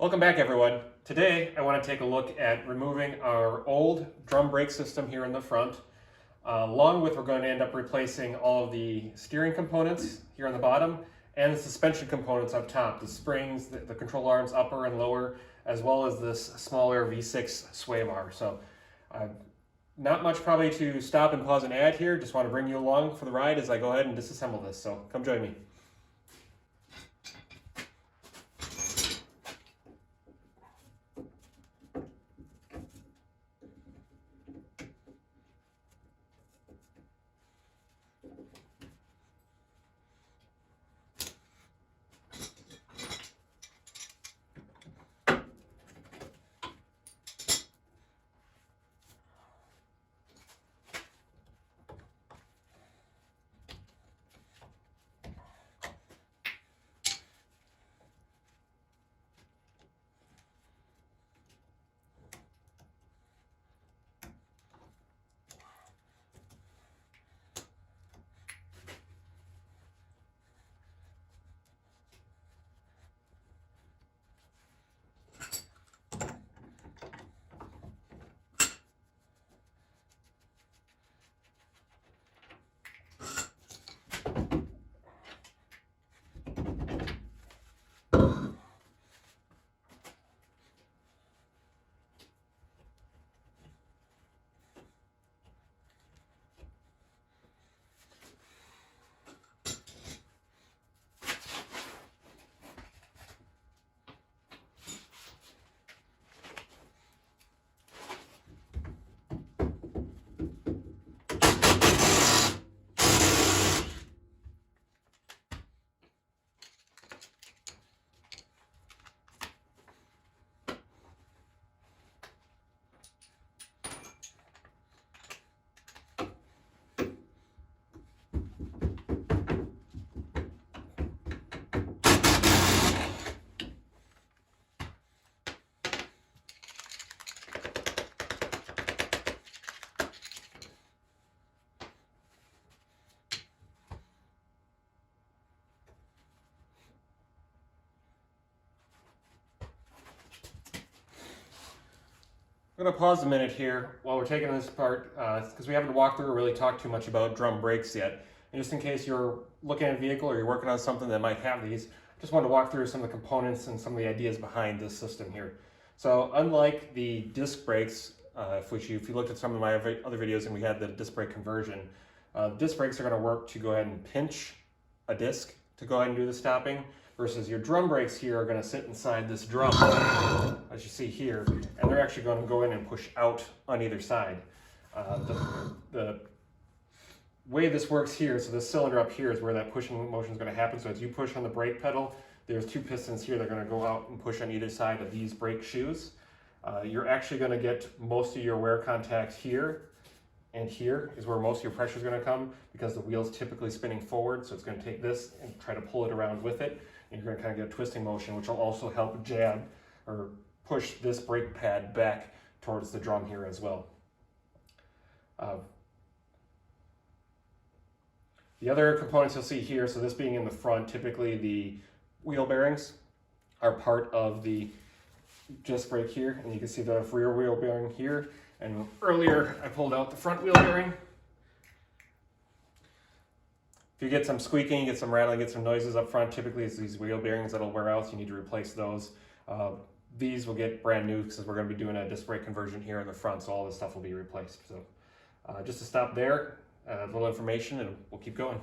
Welcome back, everyone. Today I want to take a look at removing our old drum brake system here in the front. Along with, we're going to end up replacing all of the steering components here on the bottom and the suspension components up top, the springs, the control arms upper and lower, as well as this smaller V6 sway bar. So not much probably to stop and pause and add here. Just want to bring you along for the ride as I go ahead and disassemble this. So come join me. I'm going to pause a minute here while we're taking this apart because we haven't walked through or really talked too much about drum brakes yet. And just in case you're looking at a vehicle or you're working on something that might have these, just want to walk through some of the components and some of the ideas behind this system here. So unlike the disc brakes, if you looked at some of my other videos and we had the disc brake conversion, disc brakes are going to work to go ahead and pinch a disc to go ahead and do the stopping, versus your drum brakes here are going to sit inside this drum, as you see here, and they're actually going to go in and push out on either side. The way this works here, so this cylinder up here is where that pushing motion is going to happen. So as you push on the brake pedal, there's two pistons here that are going to go out and push on either side of these brake shoes. You're actually going to get most of your wear contact here, and here is where most of your pressure is going to come because the wheel's typically spinning forward. So it's going to take this and try to pull it around with it. And you're going to kind of get a twisting motion, which will also help jab or push this brake pad back towards the drum here as well. The other components you'll see here, so this being in the front, typically the wheel bearings are part of the disc brake here, and you can see the rear wheel bearing here. And earlier I pulled out the front wheel bearing. If you get some squeaking, get some rattling, get some noises up front, typically it's these wheel bearings that'll wear out, so you need to replace those. These will get brand new because we're going to be doing a disc brake conversion here in the front, so all this stuff will be replaced. So just to stop there, a little information and we'll keep going.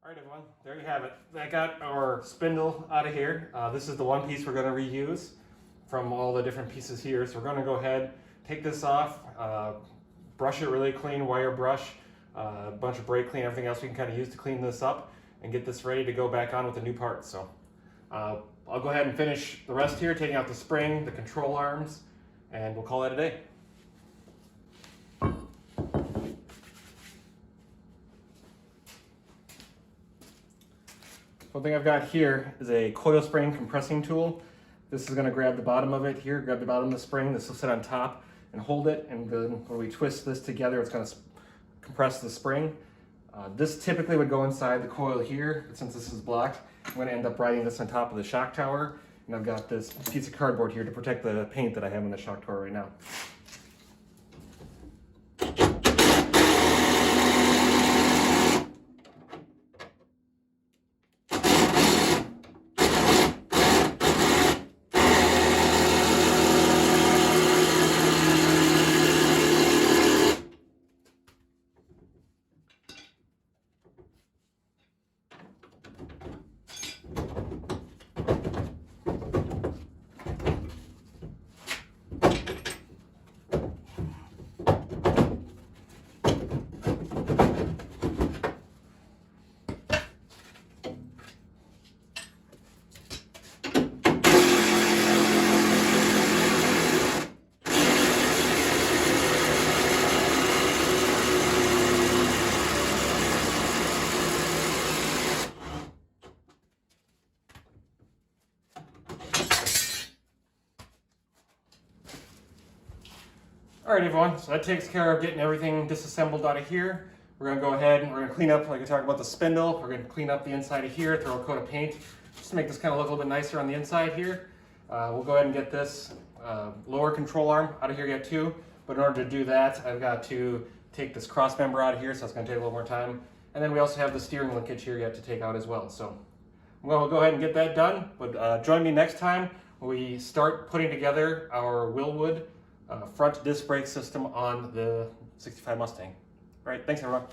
All right, everyone, there you have it. I got our spindle out of here. This is the one piece we're going to reuse from all the different pieces here. So we're going to go ahead, take this off, brush it really clean, wire brush, a bunch of brake clean, everything else we can kind of use to clean this up and get this ready to go back on with the new parts. So I'll go ahead and finish the rest here, taking out the spring, the control arms, and we'll call that a day. One thing I've got here is a coil spring compressing tool. This is going to grab the bottom of it here, grab the bottom of the spring. This will sit on top and hold it, and then when we twist this together, it's going to compress the spring. This typically would go inside the coil here, but since this is blocked, I'm going to end up riding this on top of the shock tower, and I've got this piece of cardboard here to protect the paint that I have on the shock tower right now. All right, everyone, so that takes care of getting everything disassembled out of here. We're gonna go ahead and we're gonna clean up, like I talked about the spindle, we're gonna clean up the inside of here, throw a coat of paint, just to make this kind of look a little bit nicer on the inside here. We'll go ahead and get this lower control arm out of here yet too, but in order to do that, I've got to take this cross member out of here, so it's gonna take a little more time. And then we also have the steering linkage here yet to take out as well. So we'll go ahead and get that done, but join me next time when we start putting together our Willwood front disc brake system on the '65 Mustang. All right, thanks everyone.